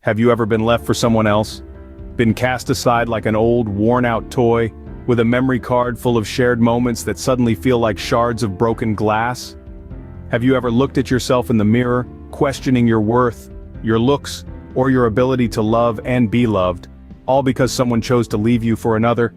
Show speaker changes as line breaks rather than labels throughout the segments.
Have you ever been left for someone else? Been cast aside like an old, worn-out toy, with a memory card full of shared moments that suddenly feel like shards of broken glass? Have you ever looked at yourself in the mirror, questioning your worth, your looks, or your ability to love and be loved, all because someone chose to leave you for another?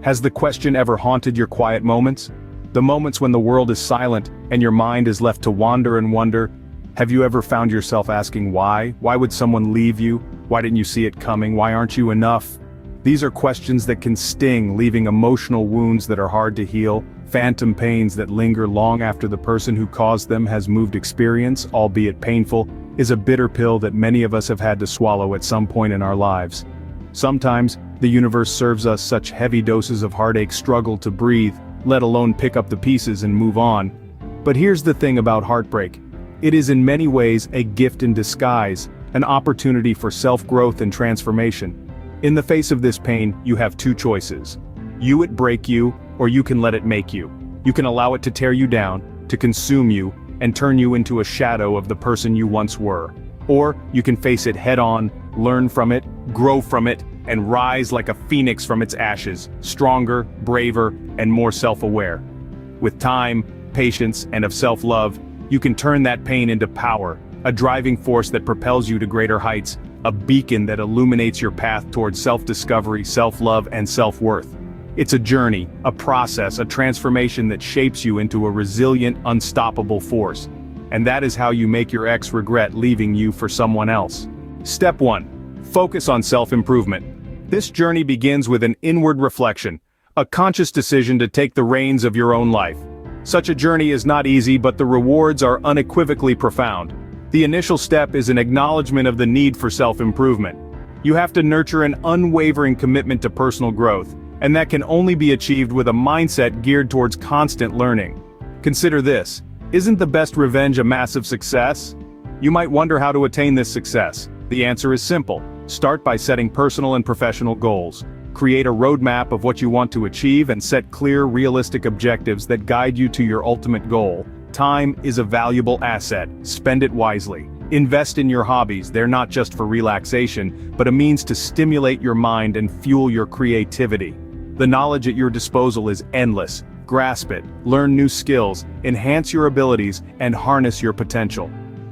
Has the question ever haunted your quiet moments? The moments when the world is silent and your mind is left to wander and wonder? Have you ever found yourself asking why? Why would someone leave you? Why didn't you see it coming? Why aren't you enough? These are questions that can sting, leaving emotional wounds that are hard to heal, phantom pains that linger long after the person who caused them has moved. Experience, albeit painful, is a bitter pill that many of us have had to swallow at some point in our lives. Sometimes, the universe serves us such heavy doses of heartache struggle to breathe, let alone pick up the pieces and move on. But here's the thing about heartbreak. It is in many ways a gift in disguise, an opportunity for self-growth and transformation. In the face of this pain, you have two choices. You it break you, or you can let it make you. You can allow it to tear you down, to consume you, and turn you into a shadow of the person you once were. Or, you can face it head-on, learn from it, grow from it, and rise like a phoenix from its ashes, stronger, braver, and more self-aware. With time, patience, and of self-love, you can turn that pain into power, a driving force that propels you to greater heights, a beacon that illuminates your path towards self-discovery, self-love, and self-worth. It's a journey, a process, a transformation that shapes you into a resilient, unstoppable force. And that is how you make your ex regret leaving you for someone else. Step 1. Focus on self-improvement. This journey begins with an inward reflection, a conscious decision to take the reins of your own life. Such a journey is not easy, but the rewards are unequivocally profound. The initial step is an acknowledgement of the need for self-improvement. You have to nurture an unwavering commitment to personal growth, and that can only be achieved with a mindset geared towards constant learning. Consider this: isn't the best revenge a massive success? You might wonder how to attain this success. The answer is simple. Start by setting personal and professional goals. Create a roadmap of what you want to achieve and set clear, realistic objectives that guide you to your ultimate goal. Time is a valuable asset. Spend it wisely. Invest in your hobbies. They're not just for relaxation, but a means to stimulate your mind and fuel your creativity. The knowledge at your disposal is endless. Grasp it, learn new skills, enhance your abilities, and harness your potential.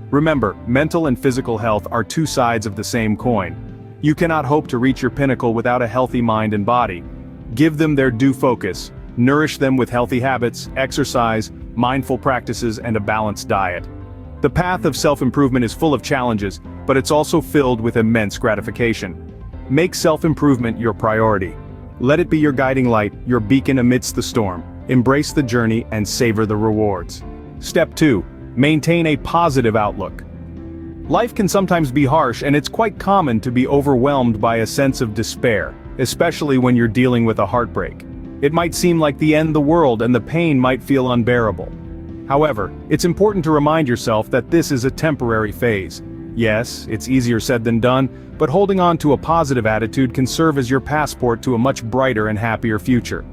Remember, mental and physical health are two sides of the same coin. You cannot hope to reach your pinnacle without a healthy mind and body. Give them their due focus. Nourish them with healthy habits, exercise, mindful practices, and a balanced diet. The path of self-improvement is full of challenges, but it's also filled with immense gratification. Make self-improvement your priority. Let it be your guiding light, your beacon amidst the storm. Embrace the journey and savor the rewards. Step 2. Maintain a positive outlook. Life can sometimes be harsh, and it's quite common to be overwhelmed by a sense of despair, especially when you're dealing with a heartbreak. It might seem like the end of the world and the pain might feel unbearable. However, it's important to remind yourself that this is a temporary phase. Yes, it's easier said than done, but holding on to a positive attitude can serve as your passport to a much brighter and happier future.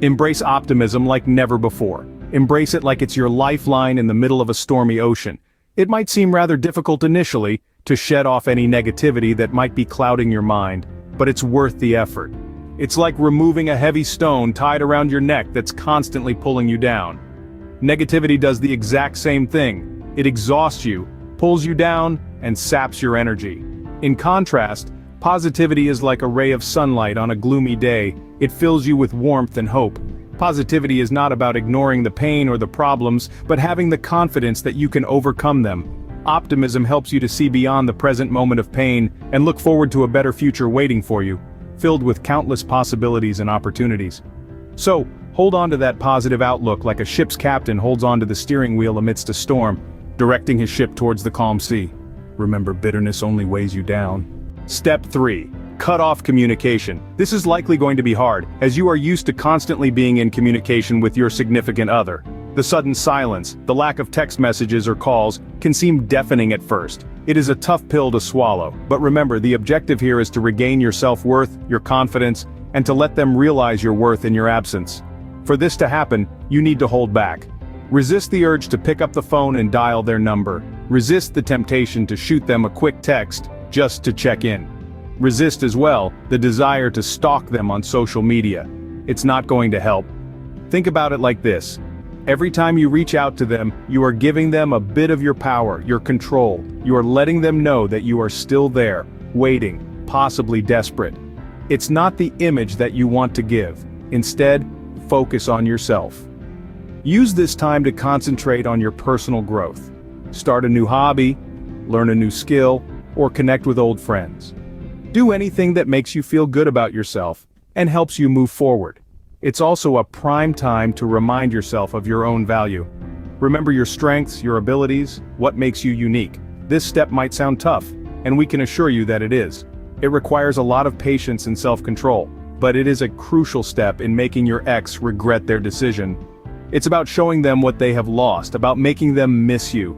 Embrace optimism like never before. Embrace it like it's your lifeline in the middle of a stormy ocean. It might seem rather difficult initially to shed off any negativity that might be clouding your mind, but it's worth the effort. It's like removing a heavy stone tied around your neck that's constantly pulling you down. Negativity does the exact same thing. It exhausts you, pulls you down, and saps your energy. In contrast, positivity is like a ray of sunlight on a gloomy day. It fills you with warmth and hope. Positivity is not about ignoring the pain or the problems, but having the confidence that you can overcome them. Optimism helps you to see beyond the present moment of pain and look forward to a better future waiting for you, filled with countless possibilities and opportunities. So, hold on to that positive outlook like a ship's captain holds on to the steering wheel amidst a storm, directing his ship towards the calm sea. Remember, bitterness only weighs you down. Step 3. Cut off communication. This is likely going to be hard, as you are used to constantly being in communication with your significant other. The sudden silence, the lack of text messages or calls, can seem deafening at first. It is a tough pill to swallow, but remember, the objective here is to regain your self-worth, your confidence, and to let them realize your worth in your absence. For this to happen, you need to hold back. Resist the urge to pick up the phone and dial their number. Resist the temptation to shoot them a quick text, just to check in. Resist as well the desire to stalk them on social media. It's not going to help. Think about it like this. Every time you reach out to them, you are giving them a bit of your power, your control. You are letting them know that you are still there, waiting, possibly desperate. It's not the image that you want to give. Instead, focus on yourself. Use this time to concentrate on your personal growth. Start a new hobby, learn a new skill, or connect with old friends. Do anything that makes you feel good about yourself and helps you move forward. It's also a prime time to remind yourself of your own value. Remember your strengths, your abilities, what makes you unique. This step might sound tough, and we can assure you that it is. It requires a lot of patience and self-control, but it is a crucial step in making your ex regret their decision. It's about showing them what they have lost, about making them miss you.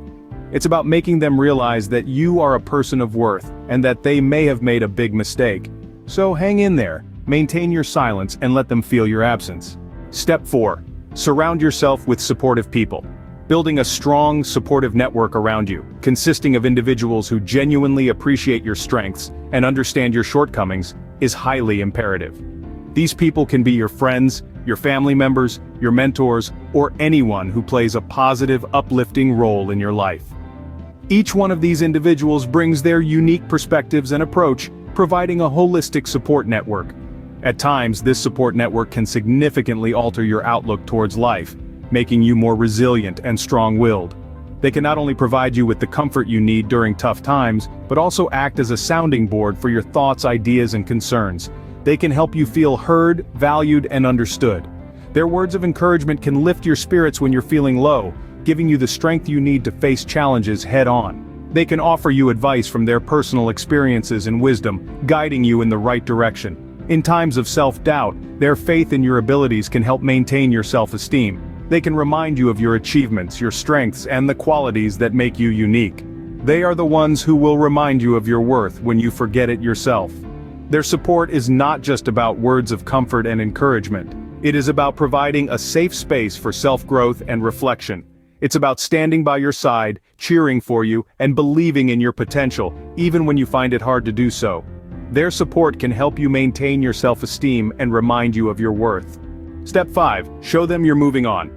It's about making them realize that you are a person of worth, and that they may have made a big mistake. So hang in there, maintain your silence, and let them feel your absence. Step 4. Surround yourself with supportive people. Building a strong, supportive network around you, consisting of individuals who genuinely appreciate your strengths and understand your shortcomings, is highly imperative. These people can be your friends, your family members, your mentors, or anyone who plays a positive, uplifting role in your life. Each one of these individuals brings their unique perspectives and approach, providing a holistic support network. At times, this support network can significantly alter your outlook towards life, making you more resilient and strong-willed. They can not only provide you with the comfort you need during tough times, but also act as a sounding board for your thoughts, ideas, and concerns. They can help you feel heard, valued, and understood. Their words of encouragement can lift your spirits when you're feeling low, giving you the strength you need to face challenges head-on. They can offer you advice from their personal experiences and wisdom, guiding you in the right direction. In times of self-doubt, their faith in your abilities can help maintain your self-esteem. They can remind you of your achievements, your strengths, and the qualities that make you unique. They are the ones who will remind you of your worth when you forget it yourself. Their support is not just about words of comfort and encouragement. It is about providing a safe space for self-growth and reflection. It's about standing by your side, cheering for you, and believing in your potential, even when you find it hard to do so. Their support can help you maintain your self-esteem and remind you of your worth. Step 5. Show them you're moving on.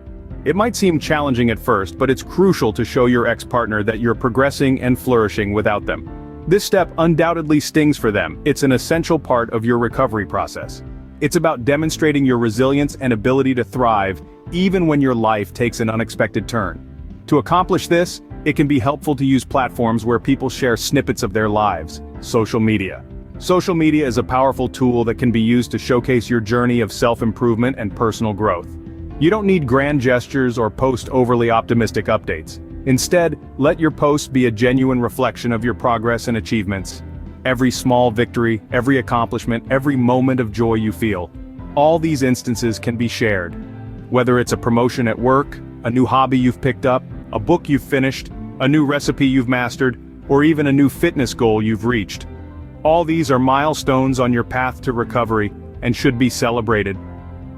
It might seem challenging at first, but it's crucial to show your ex-partner that you're progressing and flourishing without them. This step undoubtedly stings for them. It's an essential part of your recovery process. It's about demonstrating your resilience and ability to thrive, even when your life takes an unexpected turn. To accomplish this, it can be helpful to use platforms where people share snippets of their lives. Social media. Social media is a powerful tool that can be used to showcase your journey of self-improvement and personal growth. You don't need grand gestures or post overly optimistic updates. Instead, let your posts be a genuine reflection of your progress and achievements. Every small victory, every accomplishment, every moment of joy you feel. All these instances can be shared. Whether it's a promotion at work, a new hobby you've picked up, a book you've finished, a new recipe you've mastered, or even a new fitness goal you've reached. All these are milestones on your path to recovery and should be celebrated.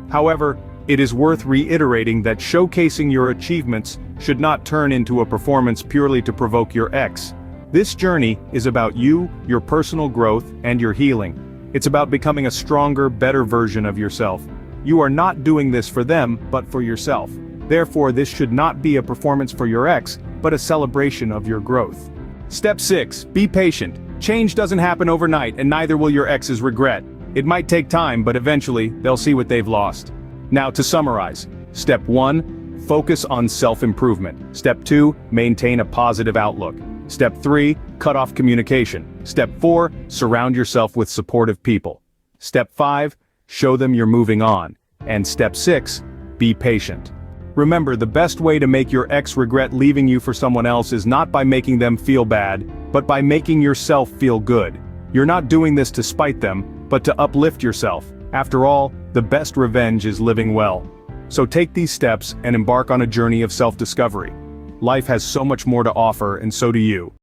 However, it is worth reiterating that showcasing your achievements should not turn into a performance purely to provoke your ex. This journey is about you, your personal growth, and your healing. It's about becoming a stronger, better version of yourself. You are not doing this for them, but for yourself. Therefore, this should not be a performance for your ex, but a celebration of your growth. Step 6. Be patient. Change doesn't happen overnight, and neither will your ex's regret. It might take time, but eventually, they'll see what they've lost. Now to summarize. Step 1. Focus on self-improvement. Step 2. Maintain a positive outlook. Step 3. Cut off communication. Step 4. Surround yourself with supportive people. Step 5. Show them you're moving on. And Step 6. Be patient. Remember, the best way to make your ex regret leaving you for someone else is not by making them feel bad, but by making yourself feel good. You're not doing this to spite them, but to uplift yourself. After all, the best revenge is living well. So take these steps and embark on a journey of self-discovery. Life has so much more to offer, and so do you.